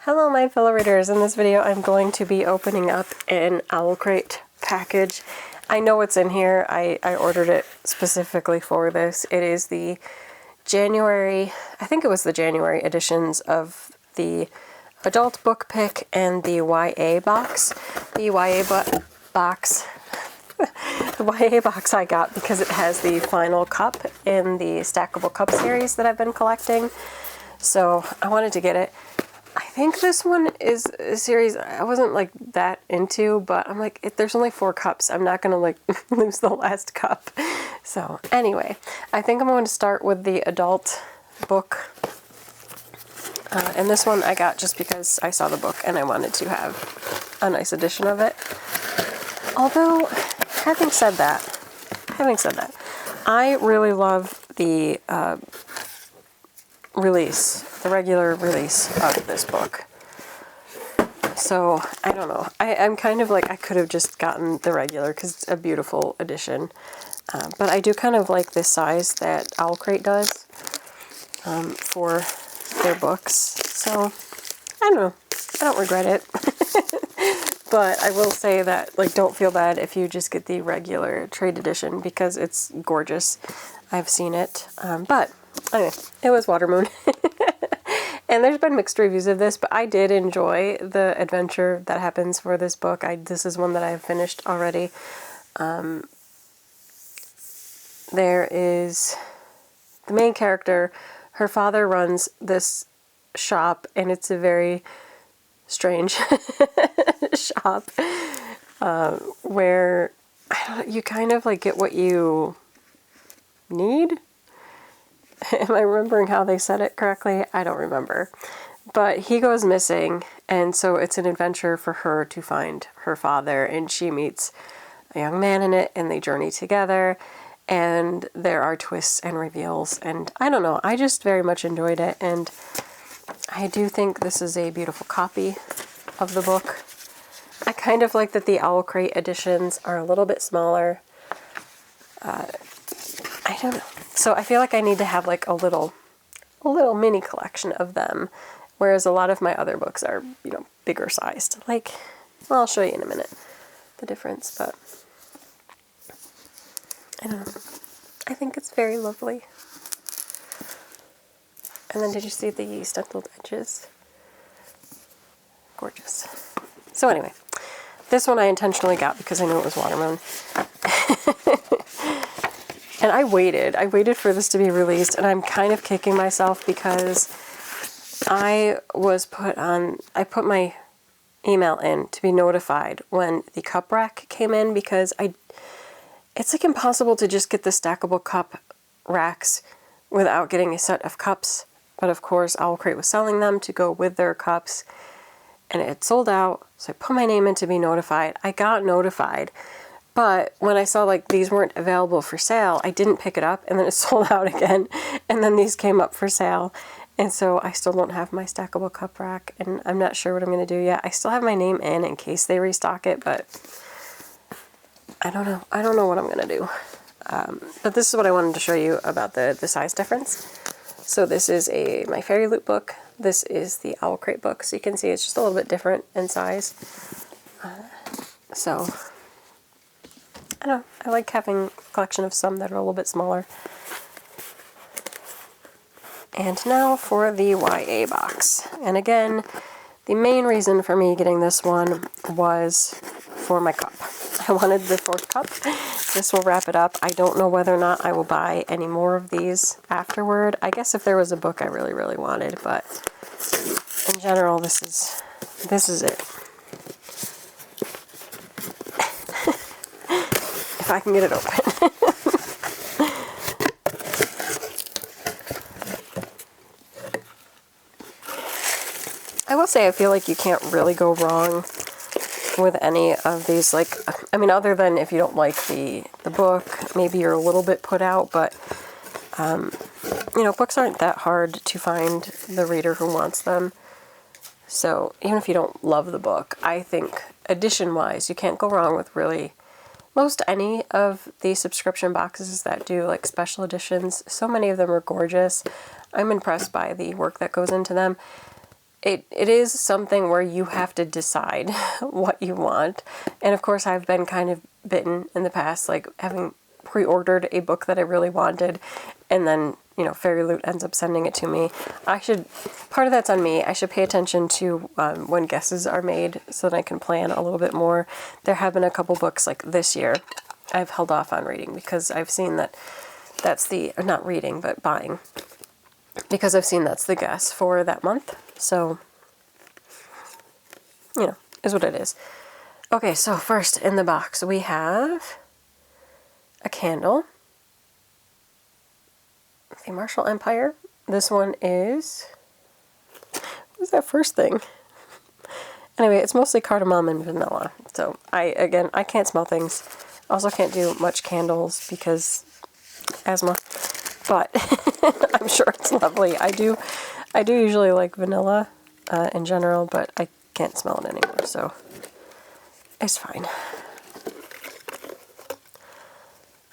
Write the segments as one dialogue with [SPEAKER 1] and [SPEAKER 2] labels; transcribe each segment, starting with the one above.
[SPEAKER 1] Hello my fellow readers, in this video I'm going to be opening up an Owlcrate package. I know what's in here, I ordered it specifically for this. It is the January, I think it was the January editions of the adult book pick and the YA box. The box I got because it has the final cup in the stackable cup series that I've been collecting. So I wanted to get it. I think this one is a series I wasn't like that into, but I'm like, there's only 4 cups. I'm not gonna like lose the last cup. So anyway, I think I'm going to start with the adult book. And this one I got just because I saw the book and I wanted to have a nice edition of it. Although, having said that, I really love the the regular release of this book. So, I don't know. I'm kind of like, I could have just gotten the regular because it's a beautiful edition. But I do kind of like this size that Owlcrate does for their books. So, I don't know. I don't regret it. But I will say that, like, don't feel bad if you just get the regular trade edition because it's gorgeous. I've seen it. But anyway, it was Watermoon. And there's been mixed reviews of this, but I did enjoy the adventure that happens for this book. This is one that I've finished already. There is the main character. Her father runs this shop, and it's a very strange shop where you kind of like get what you need. Am I remembering how they said it correctly? I don't remember. But he goes missing, and so it's an adventure for her to find her father, and she meets a young man in it, and they journey together, and there are twists and reveals, and I don't know, I just very much enjoyed it, and I do think this is a beautiful copy of the book. I kind of like that the Owlcrate editions are a little bit smaller. I don't know. So I feel like I need to have like a little mini collection of them, whereas a lot of my other books are, you know, bigger sized. Like, well, I'll show you in a minute the difference, but I don't know. I think it's very lovely. And then did you see the stenciled edges? Gorgeous. So anyway, this one I intentionally got because I knew it was Watermoon. And I waited for this to be released, and I'm kind of kicking myself because I put my email in to be notified when the cup rack came in because it's like impossible to just get the stackable cup racks without getting a set of cups. But of course, Owlcrate was selling them to go with their cups, and it had sold out, so I put my name in to be notified. I got notified. But when I saw like these weren't available for sale, I didn't pick it up, and then it sold out again, and then these came up for sale. And so I still don't have my stackable cup rack, and I'm not sure what I'm going to do yet. I still have my name in case they restock it, but I don't know. I don't know what I'm going to do. But this is what I wanted to show you about the size difference. So this is my Fairy Loot book. This is the Owlcrate book. So you can see it's just a little bit different in size. So I don't know, I like having a collection of some that are a little bit smaller. And now for the YA box. And again, the main reason for me getting this one was for my cup. I wanted the 4th cup. This will wrap it up. I don't know whether or not I will buy any more of these afterward. I guess if there was a book I really, really wanted, but in general, this is it. If I can get it open. I will say I feel like you can't really go wrong with any of these. Like, I mean, other than if you don't like the book, maybe you're a little bit put out, but you know, books aren't that hard to find the reader who wants them. So even if you don't love the book, I think edition-wise, you can't go wrong with really most any of the subscription boxes that do like special editions. So many of them are gorgeous. I'm impressed by the work that goes into them. it is something where you have to decide what you want. And of course, I've been kind of bitten in the past, like having pre-ordered a book that I really wanted, and then, you know, Fairy Loot ends up sending it to me. Part of that's on me. I should pay attention to when guesses are made so that I can plan a little bit more. There have been a couple books like this year I've held off on reading because I've seen that that's the, or not reading, but buying, because I've seen that's the guess for that month. So, you know, is what it is. Okay, so first in the box we have a candle. The Marshall Empire. This one is... what was that first thing? Anyway, it's mostly cardamom and vanilla. So, I can't smell things. Also can't do much candles because asthma. But I'm sure it's lovely. I do usually like vanilla in general, but I can't smell it anymore, so it's fine.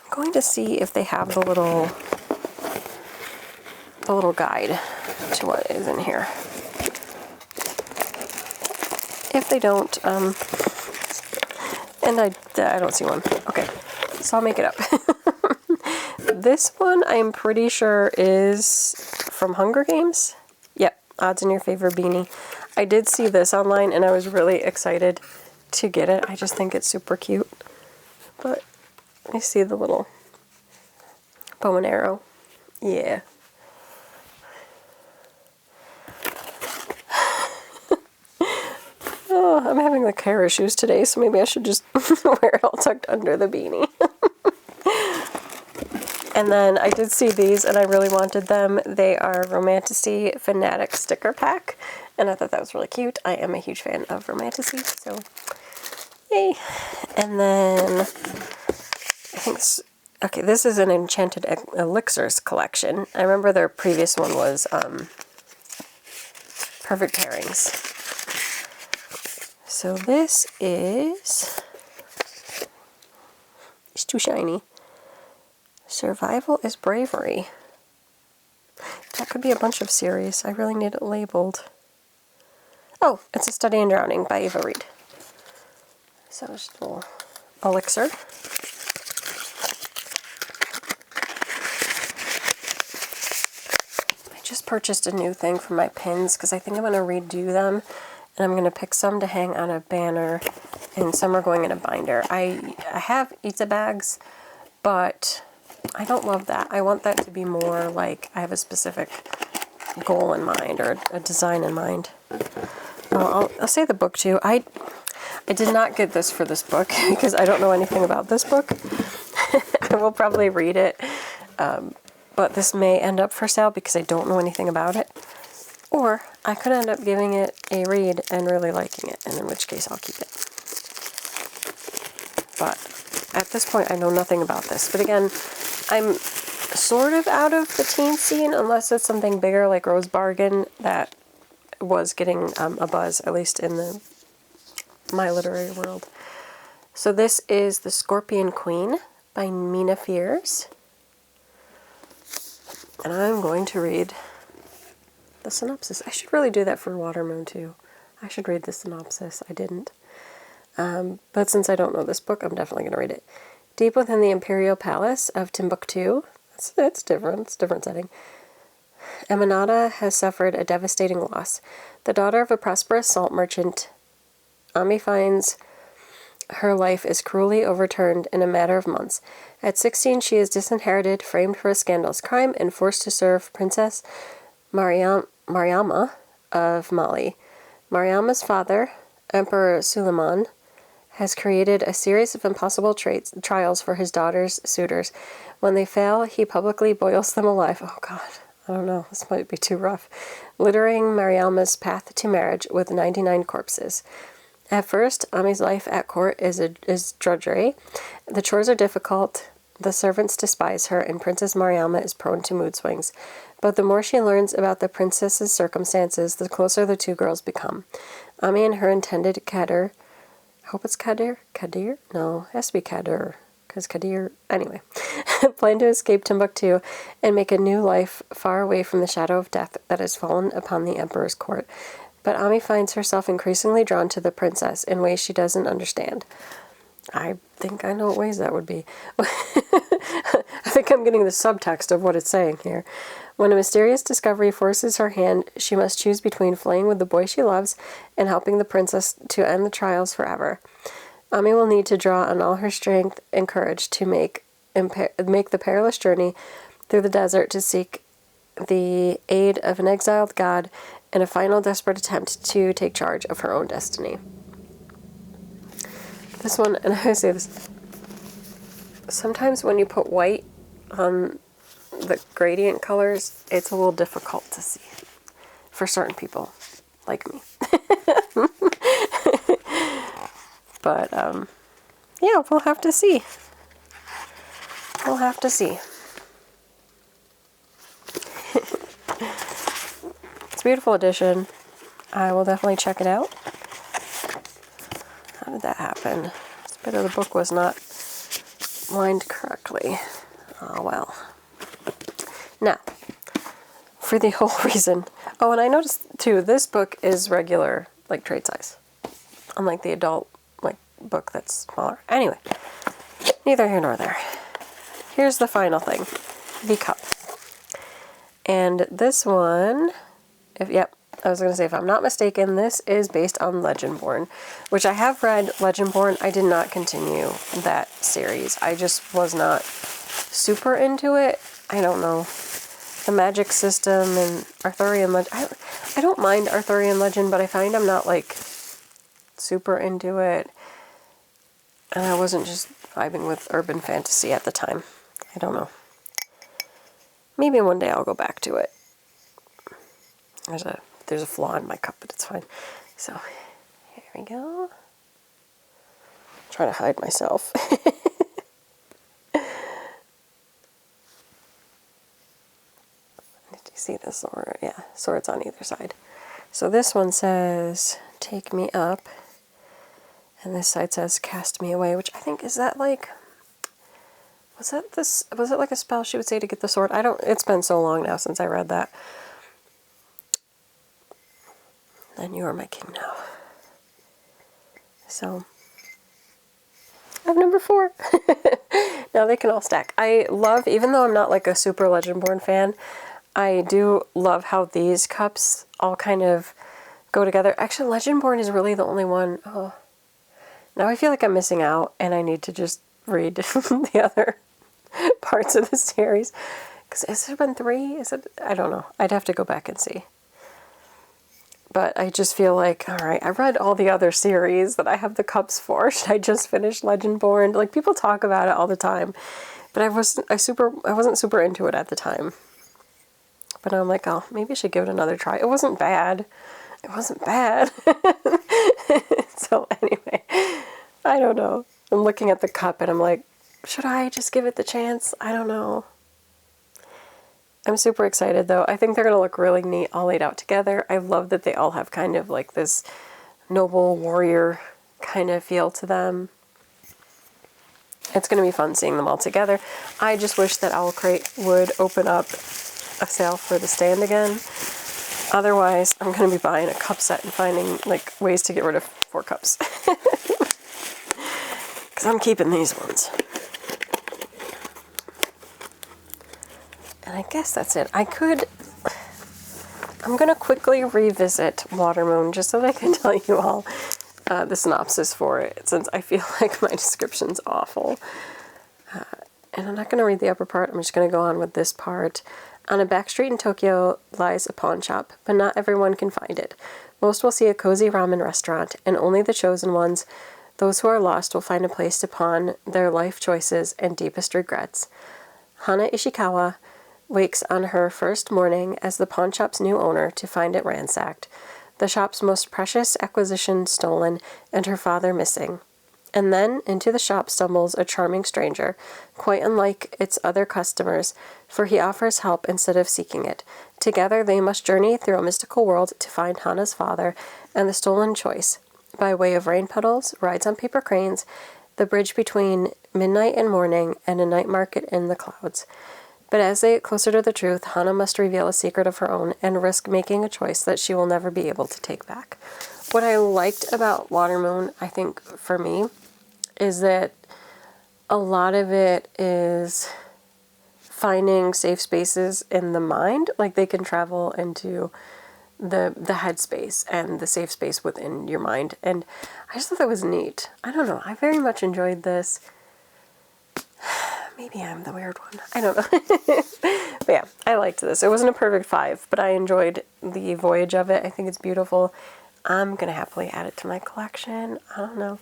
[SPEAKER 1] I'm going to see if they have the little guide to what is in here. If they don't, and I don't see one. Okay, so I'll make it up. This one I'm pretty sure is from Hunger Games. Yep, Odds in Your Favor beanie. I did see this online and I was really excited to get it. I just think it's super cute. But I see the little bow and arrow. Yeah. Oh, I'm having like hair issues today, so maybe I should just wear it all tucked under the beanie. And then I did see these, and I really wanted them. They are Romantasy Fanatic Sticker Pack, and I thought that was really cute. I am a huge fan of Romantasy, so yay. And then, I think, okay, this is an Enchanted Elixirs collection. I remember their previous one was Perfect Pairings. So this is, it's too shiny. Survival is Bravery. That could be a bunch of series. I really need it labeled. Oh, it's A Study in Drowning by Eva Reed. So just a little elixir. I just purchased a new thing for my pins because I think I'm going to redo them. And I'm going to pick some to hang on a banner, and some are going in a binder. I have Ita bags, but I don't love that. I want that to be more like I have a specific goal in mind or a design in mind. I'll say the book too. I did not get this for this book because I don't know anything about this book. I will probably read it, but this may end up for sale because I don't know anything about it. Or I could end up giving it a read and really liking it, and in which case I'll keep it. But at this point I know nothing about this. But again, I'm sort of out of the teen scene unless it's something bigger like Rose Bargain that was getting a buzz, at least in my literary world. So this is The Scorpion Queen by Mina Fears. And I'm going to read the synopsis. I should really do that for Watermoon too. I should read the synopsis. I didn't. But since I don't know this book, I'm definitely going to read it. Deep within the imperial palace of Timbuktu, it's different. It's a different setting. Aminata has suffered a devastating loss. The daughter of a prosperous salt merchant, Ami finds her life is cruelly overturned in a matter of months. At 16, she is disinherited, framed for a scandalous crime, and forced to serve Princess Mariama of Mali. Mariama's father, Emperor Suleiman, has created a series of impossible trials for his daughter's suitors. When they fail, he publicly boils them alive. Oh God, I don't know, this might be too rough. Littering Mariama's path to marriage with 99 corpses. At first, Ami's life at court is drudgery. The chores are difficult, the servants despise her, and Princess Mariama is prone to mood swings. But the more she learns about the princess's circumstances, the closer the two girls become. Ami and her intended Kadir, I hope it's Kadir? Kadir? No, it has to be Kadir, because Kadir, anyway, plan to escape Timbuktu and make a new life far away from the shadow of death that has fallen upon the emperor's court. but Ami finds herself increasingly drawn to the princess in ways she doesn't understand. I think I know what ways that would be. I think I'm getting the subtext of what it's saying here. When a mysterious discovery forces her hand, she must choose between fleeing with the boy she loves and helping the princess to end the trials forever. Ami will need to draw on all her strength and courage to make the perilous journey through the desert to seek the aid of an exiled god in a final desperate attempt to take charge of her own destiny. This one, and I say this, sometimes when you put white on the gradient colors, it's a little difficult to see for certain people, like me. But, yeah, we'll have to see. We'll have to see. It's a beautiful edition. I will definitely check it out. How did that happen? This bit of the book was not lined correctly. Oh, well. Now, for the whole reason. Oh, and I noticed, too, this book is regular, like, trade size. Unlike the adult, like, book that's smaller. Anyway, neither here nor there. Here's the final thing. The cup. And this one, I was going to say, if I'm not mistaken, this is based on Legendborn, which I have read Legendborn. I did not continue that series. I just was not super into it. I don't know. The magic system and Arthurian legend. I don't mind Arthurian legend, but I find I'm not, like, super into it. And I wasn't just vibing with urban fantasy at the time. I don't know. Maybe one day I'll go back to it. There's a flaw in my cup, but it's fine. So, here we go. I'm trying to hide myself. Did you see the sword? Yeah, swords on either side. So this one says, take me up. And this side says, cast me away, which I think, is that like, was it like a spell she would say to get the sword? It's been so long now since I read that. Then you are my king now. So, I have number 4. Now they can all stack. I love, even though I'm not like a super Legendborn fan, I do love how these cups all kind of go together. Actually, Legendborn is really the only one. Oh, now I feel like I'm missing out, and I need to just read the other parts of the series. Because has there been 3? I don't know. I'd have to go back and see. But I just feel like, all right, I read all the other series that I have the cups for. Should I just finish Legendborn? Like, people talk about it all the time, but I wasn't super into it at the time. But I'm like, oh, maybe I should give it another try. It wasn't bad. It wasn't bad. So anyway, I don't know. I'm looking at the cup and I'm like, should I just give it the chance? I don't know. I'm super excited, though. I think they're going to look really neat all laid out together. I love that they all have kind of like this noble warrior kind of feel to them. It's going to be fun seeing them all together. I just wish that Owlcrate would open up a sale for the stand again. Otherwise, I'm going to be buying a cup set and finding like ways to get rid of 4 cups. Because I'm keeping these ones. And I guess that's it. I'm going to quickly revisit Watermoon just so that I can tell you all the synopsis for it, since I feel like my description's awful. And I'm not going to read the upper part. I'm just going to go on with this part. On a back street in Tokyo lies a pawn shop, but not everyone can find it. Most will see a cozy ramen restaurant, and only the chosen ones, those who are lost, will find a place to pawn their life choices and deepest regrets. Hana Ishikawa wakes on her first morning as the pawn shop's new owner to find it ransacked, the shop's most precious acquisition stolen, and her father missing. And then into the shop stumbles a charming stranger, quite unlike its other customers, for he offers help instead of seeking it. Together they must journey through a mystical world to find Hana's father and the stolen choice, by way of rain puddles, rides on paper cranes, the bridge between midnight and morning, and a night market in the clouds. But as they get closer to the truth, Hannah must reveal a secret of her own and risk making a choice that she will never be able to take back. What I liked about Watermoon, I think, for me, is that a lot of it is finding safe spaces in the mind. Like, they can travel into the headspace and the safe space within your mind. And I just thought that was neat. I don't know. I very much enjoyed this. Maybe I'm the weird one. I don't know. But yeah, I liked this. It wasn't a perfect 5, but I enjoyed the voyage of it. I think it's beautiful. I'm going to happily add it to my collection. I don't know.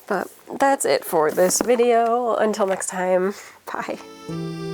[SPEAKER 1] But that's it for this video. Until next time, bye.